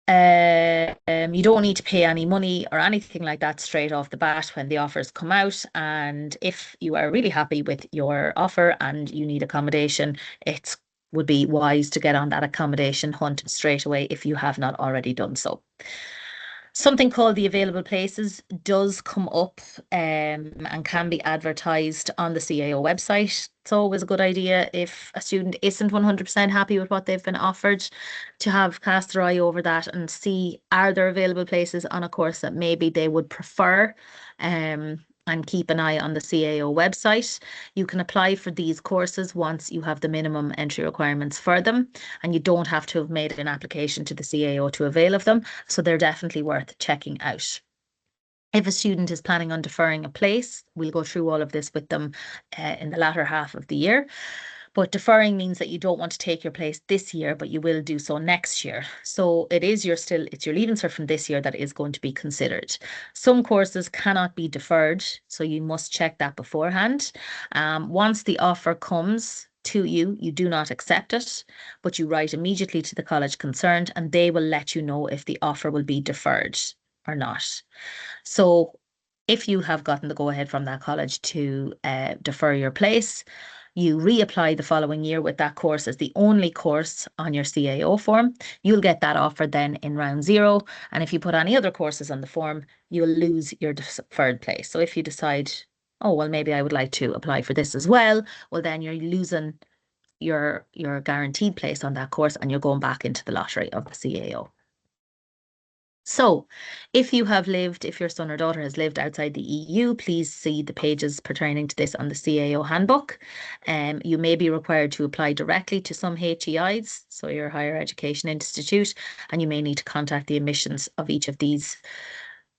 You don't need to pay any money or anything like that straight off the bat when the offers come out. And if you are really happy with your offer and you need accommodation, it would be wise to get on that accommodation hunt straight away if you have not already done so. Something called the available places does come up and can be advertised on the CAO website. It's always a good idea if a student isn't 100% happy with what they've been offered to have cast their eye over that and see, are there available places on a course that maybe they would prefer, and keep an eye on the CAO website. You can apply for these courses once you have the minimum entry requirements for them, and you don't have to have made an application to the CAO to avail of them. So they're definitely worth checking out. If a student is planning on deferring a place, we'll go through all of this with them in the latter half of the year. But deferring means that you don't want to take your place this year, but you will do so next year. So it's your Leaving Cert from this year that is going to be considered. Some courses cannot be deferred, so you must check that beforehand. Once the offer comes to you, you do not accept it, but you write immediately to the college concerned, and they will let you know if the offer will be deferred or not. So if you have gotten the go-ahead from that college to defer your place, you reapply the following year with that course as the only course on your CAO form. You'll get that offer then in round 0. And if you put any other courses on the form, you'll lose your deferred place. So if you decide, oh, well, maybe I would like to apply for this as well, well, then you're losing your guaranteed place on that course, and you're going back into the lottery of the CAO. So if your son or daughter has lived outside the EU, please see the pages pertaining to this on the CAO handbook. You may be required to apply directly to some HEIs, so your higher education institute, and you may need to contact the admissions of each of these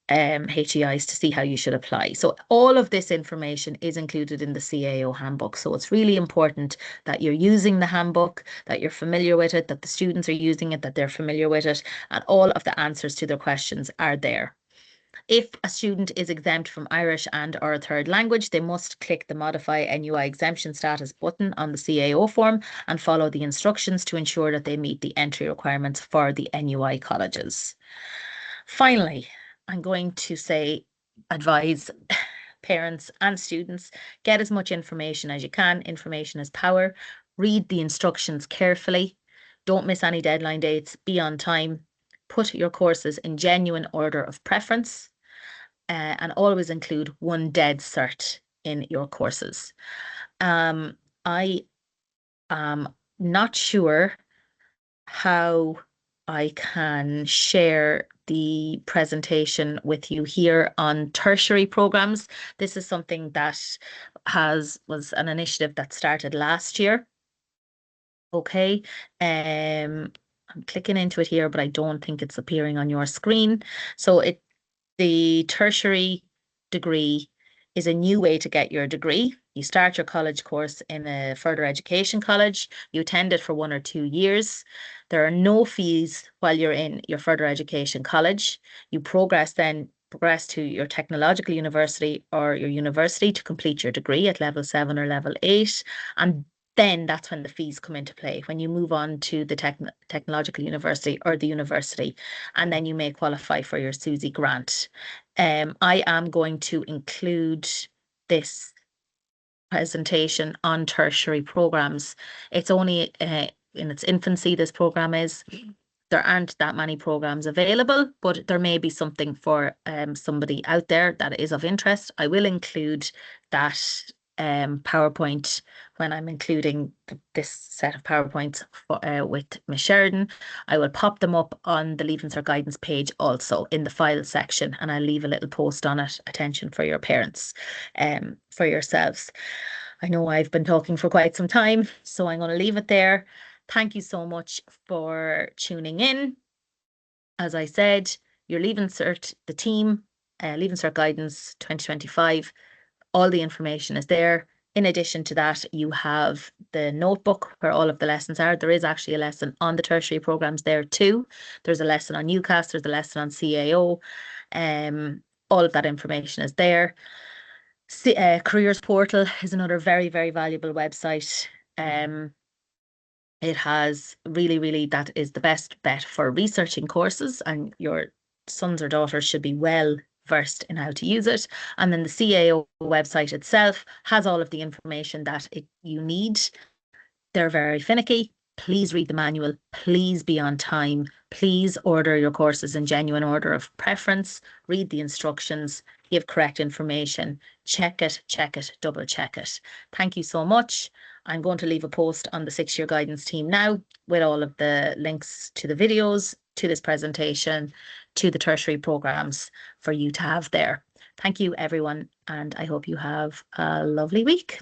HEIs to see how you should apply. So all of this information is included in the CAO handbook. So it's really important that you're using the handbook, that you're familiar with it, that the students are using it, that they're familiar with it, and all of the answers to their questions are there. If a student is exempt from Irish and/or a third language, they must click the Modify NUI Exemption Status button on the CAO form and follow the instructions to ensure that they meet the entry requirements for the NUI colleges. Finally, I'm going to advise parents and students, get as much information as you can. Information is power. Read the instructions carefully. Don't miss any deadline dates. Be on time. Put your courses in genuine order of preference, and always include one dead cert in your courses. I am not sure how I can share the presentation with you here on tertiary programs. This is something that was an initiative that started last year. Okay, I'm clicking into it here, but I don't think it's appearing on your screen. So the tertiary degree is a new way to get your degree. You start your college course in a further education college. You attend it for 1 or 2 years. There are no fees while you're in your further education college. You progress to your technological university or your university to complete your degree at level 7 or level 8. And then that's when the fees come into play, when you move on to the technological university or the university, and then you may qualify for your SUSI grant. I am going to include this presentation on tertiary programs. It's only in its infancy, this program is. There aren't that many programs available, but there may be something for somebody out there that is of interest. I will include that PowerPoint when I'm including this set of PowerPoints with Miss Sheridan. I will pop them up on the Leaving Cert Guidance page also in the files section, and I'll leave a little post on it, attention for your parents, for yourselves. I know I've been talking for quite some time, so I'm going to leave it there. Thank you so much for tuning in. As I said, your Leaving Cert, the team, Leaving Cert Guidance 2025, all the information is there. In addition to that, you have the notebook where all of the lessons are. There is actually a lesson on the tertiary programs there too. There's a lesson on UCAS, there's a lesson on CAO. All of that information is there. Careers Portal is another very, very valuable website. It has really, that is the best bet for researching courses, and your sons or daughters should be well versed in how to use it. And then the CAO website itself has all of the information that you need. They're very finicky. Please read the manual. Please be on time. Please order your courses in genuine order of preference. Read the instructions. Give correct information. Check it, double check it. Thank you so much. I'm going to leave a post on the 6-year guidance team now with all of the links to the videos, to this presentation, to the tertiary programs for you to have there. Thank you, everyone, and I hope you have a lovely week.